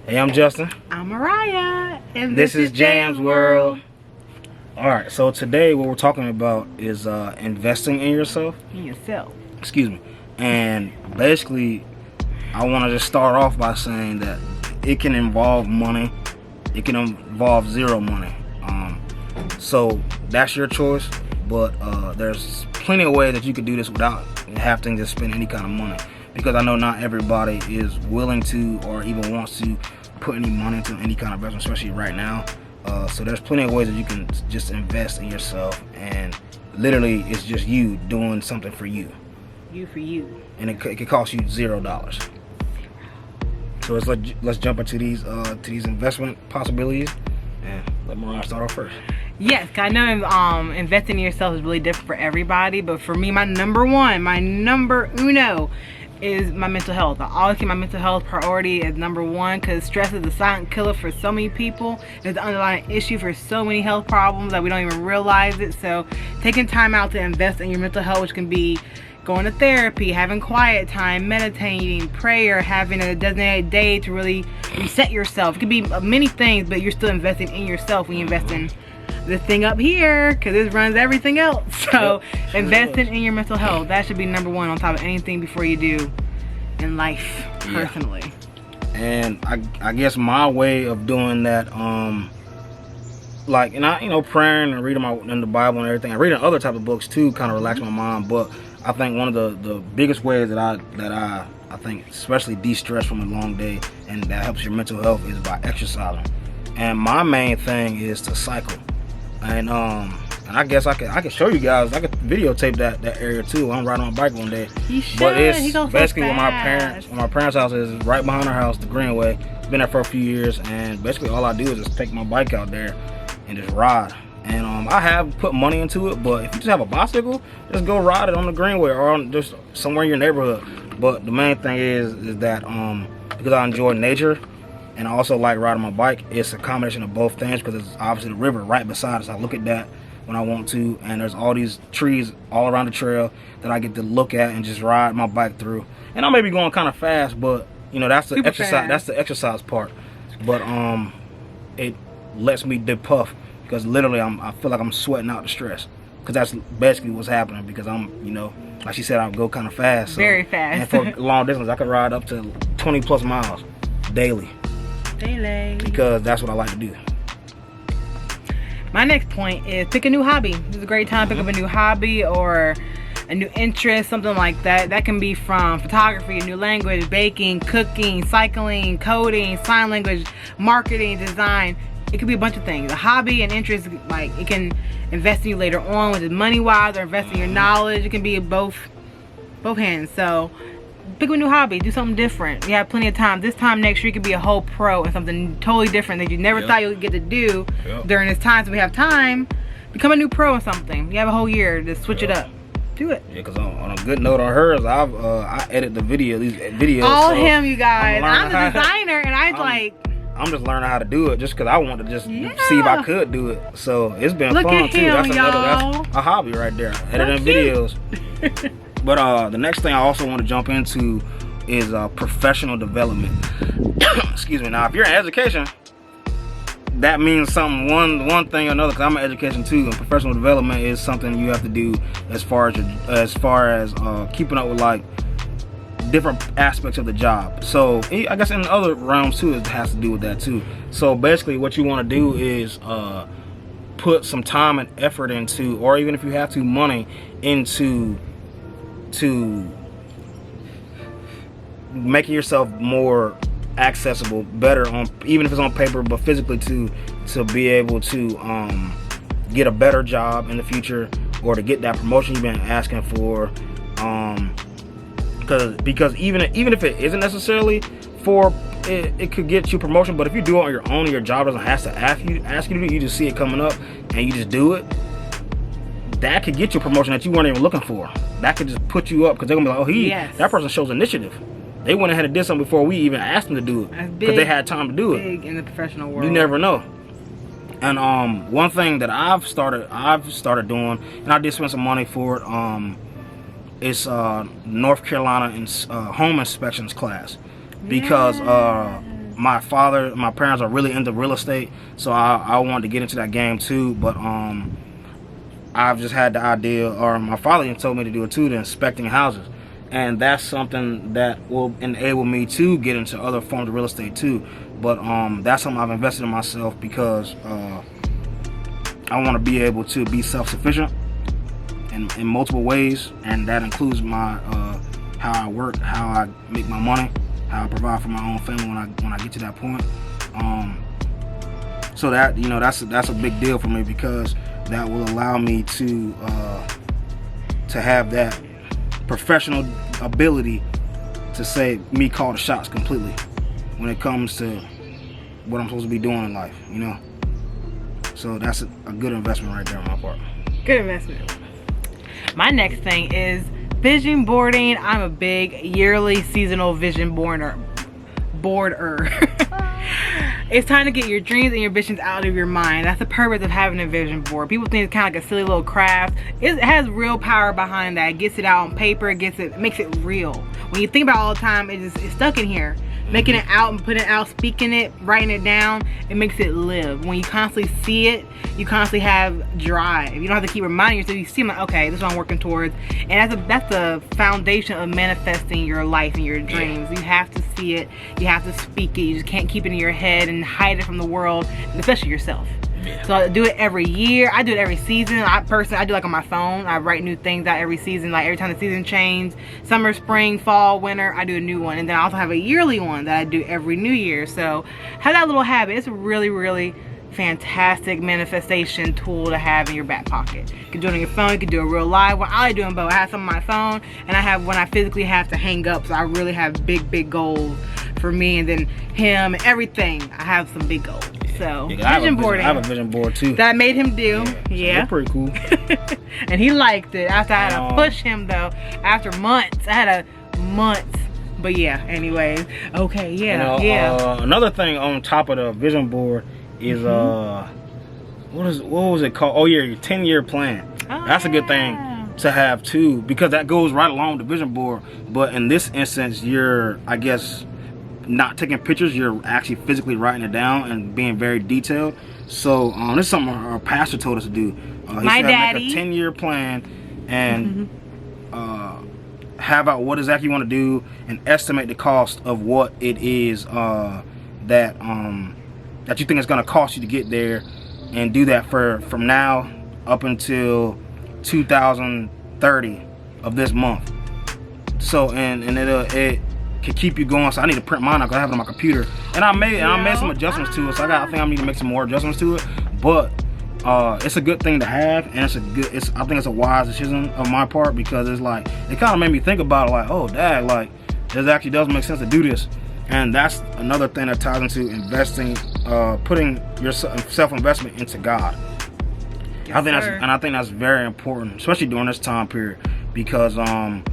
Hey, I'm Justin. I'm Mariah. And this is Jam's World. Alright, so today what we're talking about is investing in yourself. In yourself. Excuse me. And basically, I want to just start off by saying that it can involve money. It can involve zero money. So that's your choice. But there's plenty of ways that you could do this without having to spend any kind of money. Because I know not everybody is willing to or even wants to put any money into any kind of investment, especially right now. So there's plenty of ways that you can just invest in yourself, and literally it's just you doing something for you. You for you. And it could cost you $0. So let's jump into these investment possibilities, and let Mariah start off first. Yes, I know investing in yourself is really different for everybody, but for me, my number uno is my mental health. I always keep my mental health priority as number one, because stress is a silent killer for so many people. It's the underlying issue for so many health problems that we don't even realize it. So taking time out to invest in your mental health, which can be going to therapy, having quiet time, meditating, prayer, having a designated day to really reset yourself. It could be many things, but you're still investing in yourself when you invest in this thing up here, because this runs everything else. So yep, investing in your mental health, that should be number one on top of anything before you do in life personally. Yeah. And I guess my way of doing that, like, and I praying and reading in the Bible and everything, I read other type of books too, kind of relax my mind. But I think one of the biggest ways that I think especially de-stress from a long day and that helps your mental health is by exercising. And my main thing is to cycle. And I guess I could show you guys. I could videotape that area too. I'm riding on my bike one day. You should. But it's basically so where my parents' house is right behind our house, the Greenway. Been there for a few years, and basically all I do is just take my bike out there and just ride. And I have put money into it, but if you just have a bicycle, just go ride it on the Greenway or on just somewhere in your neighborhood. But the main thing is that because I enjoy nature, and I also like riding my bike, it's a combination of both things, because it's obviously the river right beside us. I look at that when I want to, and there's all these trees all around the trail that I get to look at and just ride my bike through. And I may be going kind of fast, but that's the exercise. Fast. That's the exercise part. But it lets me depuff, because literally I feel like I'm sweating out the stress, because that's basically what's happening. Because I'm like she said, I go kind of fast. So, very fast. and for long distance, I could ride up to 20 plus miles daily. Because that's what I like to do. My next point is pick a new hobby. This is a great time to pick up a new hobby or a new interest, something like that. That can be from photography, a new language, baking, cooking, cycling, coding, sign language, marketing, design. It could be a bunch of things. A hobby and interest, like, it can invest in you later on, which is money-wise, or invest in your knowledge. It can be both hands. So pick a new hobby, do something different. You have plenty of time. This time next year you could be a whole pro and something totally different that you never thought you would get to do during this time. So we have time, become a new pro in something. You have a whole year to switch it up. Do it. Yeah, because on a good note on hers, I edit these videos. All so him, you guys. I'm the designer, and I'm just learning how to do it just because I want to just see if I could do it. So it's been fun too. That's a hobby right there. Editing videos. But the next thing I also want to jump into is professional development. Excuse me. Now, if you're in education, that means something one thing or another, because I'm in education too, and professional development is something you have to do as far as keeping up with like different aspects of the job. So I guess in other realms too, it has to do with that too. So basically what you want to do is put some time and effort into, or even if you have to, money into making yourself more accessible, better on, even if it's on paper, but physically to be able to get a better job in the future, or to get that promotion you've been asking for. Because even if it isn't necessarily for it could get you promotion, but if you do it on your own, your job doesn't have to ask you to do it, you just see it coming up and you just do it, that could get you a promotion that you weren't even looking for. That could just put you up, because they're gonna be like, oh, that person shows initiative. They went ahead and did something before we even asked them to do it, because they had time to do it. Big in the professional world. You never know. And one thing that I've started doing, and I did spend some money for it, is North Carolina home inspections class, because my parents are really into real estate, so I wanted to get into that game too. But I've just had the idea, or my father even told me to do it too, to inspecting houses. And that's something that will enable me to get into other forms of real estate too. But that's something I've invested in myself because I want to be able to be self-sufficient in multiple ways, and that includes my how I work, how I make my money, how I provide for my own family when I get to that point. So that, you know, that's a big deal for me, because that will allow me to have that professional ability to say me call the shots completely when it comes to what I'm supposed to be doing in life, you know. So that's a good investment right there on my part. Good investment. My next thing is vision boarding. I'm a big yearly seasonal vision boarder. It's time to get your dreams and your visions out of your mind. That's the purpose of having a vision board. People think it's kind of like a silly little craft. It has real power behind that. It gets it out on paper. It makes it real. When you think about it all the time, it's stuck in here. Making it out and putting it out, speaking it, writing it down, it makes it live. When you constantly see it, you constantly have drive. You don't have to keep reminding yourself. You see, like, okay, this is what I'm working towards. And that's the foundation of manifesting your life and your dreams. You have to see it. You have to speak it. You just can't keep it in your head and hide it from the world, especially yourself. So I do it every year. I do it every season. I do like on my phone. I write new things out every season. Like every time the season changes, summer, spring, fall, winter, I do a new one. And then I also have a yearly one that I do every new year. So have that little habit. It's a really, really fantastic manifestation tool to have in your back pocket. You can do it on your phone. You can do a real live one. I like doing both. I have some on my phone, and I have one I physically have to hang up. So I really have big goals for me, and then him, and everything. I have some big goals. So vision boarding. I have a vision board too. That I made him do. Yeah. So they're pretty cool. And he liked it. After I had to push him though. After months. I had months. But yeah, anyways. Okay, yeah. Another thing on top of the vision board is what was it called? Oh yeah, your 10-year plan. That's a good thing to have too, because that goes right along with the vision board. But in this instance, you're, I guess, not taking pictures, you're actually physically writing it down and being very detailed. So this is something our pastor told us to do. He My said daddy. make a 10-year plan and have out what exactly you want to do and estimate the cost of what it is that you think it's going to cost you to get there, and do that from now up until 2030 of this month. So and it can keep you going. So I need to print mine out because I have it on my computer, and I made some adjustments to it. So I think I need to make some more adjustments to it. But it's a good thing to have, and I think it's a wise decision on my part, because it's like, it kind of made me think about it, like, oh dad, like this actually does make sense to do this. And that's another thing that ties into investing, putting your self-investment into God. Yes, I think that's very important, especially during this time period, because I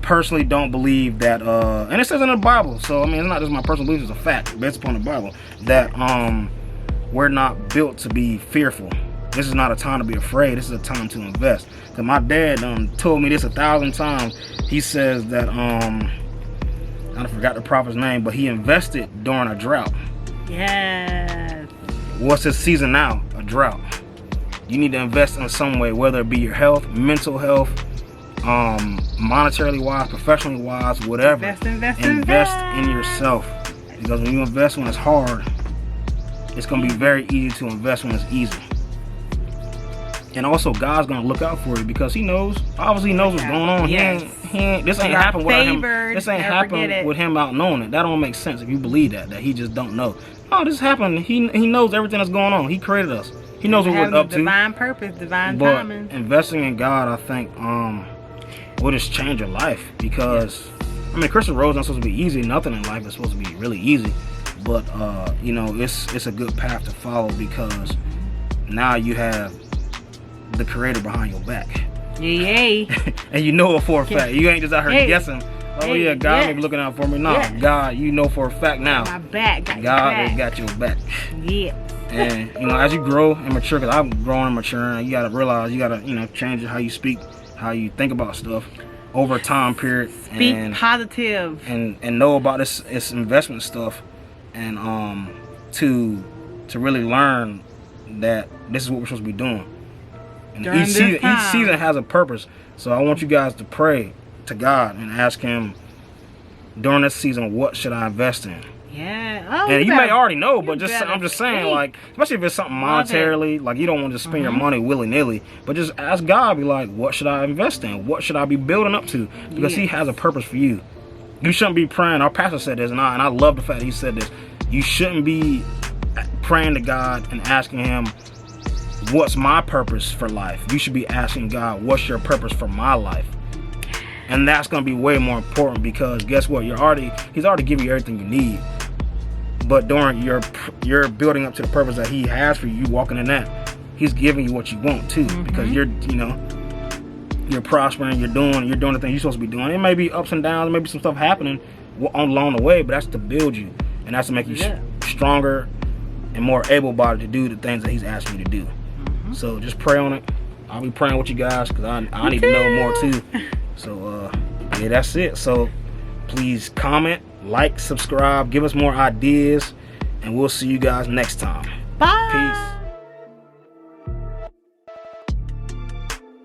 personally don't believe that, and it says in the Bible, so I mean, it's not just my personal belief, it's a fact based upon the Bible, that we're not built to be fearful. This is not a time to be afraid. This is a time to invest. Because my dad told me this 1,000 times. He says that I forgot the prophet's name, but he invested during a drought. Yes. What's this season now? A drought. You need to invest in some way, whether it be your health, mental health, monetarily wise, professionally wise, whatever. Invest in yourself. Because when you invest when it's hard, it's going to be very easy to invest when it's easy. And also, God's going to look out for you, because he knows, obviously he knows what's going on. Yes. This ain't happened without him. This ain't happened with him out knowing it. That don't make sense if you believe that he just don't know. No, this happened. He knows everything that's going on. He created us. He knows what we're up to. Divine purpose, divine timing. But investing in God, I think, will just change your life, because I mean, Christian road's not supposed to be easy. Nothing in life is supposed to be really easy. But you know, it's a good path to follow, because now you have the Creator behind your back. Yay. And you know it for a fact. You ain't just out here guessing. Oh yeah, God may be looking out for me. No, God, you know for a fact now. My back. God has got your back. Yeah. And you know, as you grow and mature, because I'm growing and maturing, you gotta realize you gotta, you know, change how you speak, how you think about stuff. over time period. Speak positive. And know about this investment stuff, and to really learn that this is what we're supposed to be doing. And each season has a purpose. So I want you guys to pray to God and ask Him during this season, what should I invest in? Yeah. Oh, and you may already know, but I'm just saying, like, especially if it's something monetarily, like you don't want to spend your money willy-nilly, but just ask God, be like, what should I invest in? What should I be building up to? Because He has a purpose for you. You shouldn't be praying. Our pastor said this, and I love the fact that he said this. You shouldn't be praying to God and asking Him, what's my purpose for life? You should be asking God, what's your purpose for my life? And that's going to be way more important, because guess what? He's already given you everything you need. But during you're building up to the purpose that He has for you, walking in that, He's giving you what you want too, because you're prospering, you're doing the things you're supposed to be doing. It may be ups and downs, maybe some stuff happening along the way, but that's to build you, and that's to make you stronger and more able-bodied to do the things that He's asking you to do. So just pray on it. I'll be praying with you guys, because I need to know more too. So yeah, that's it. So please comment, like, subscribe, give us more ideas, and we'll see you guys next time. Bye. Peace.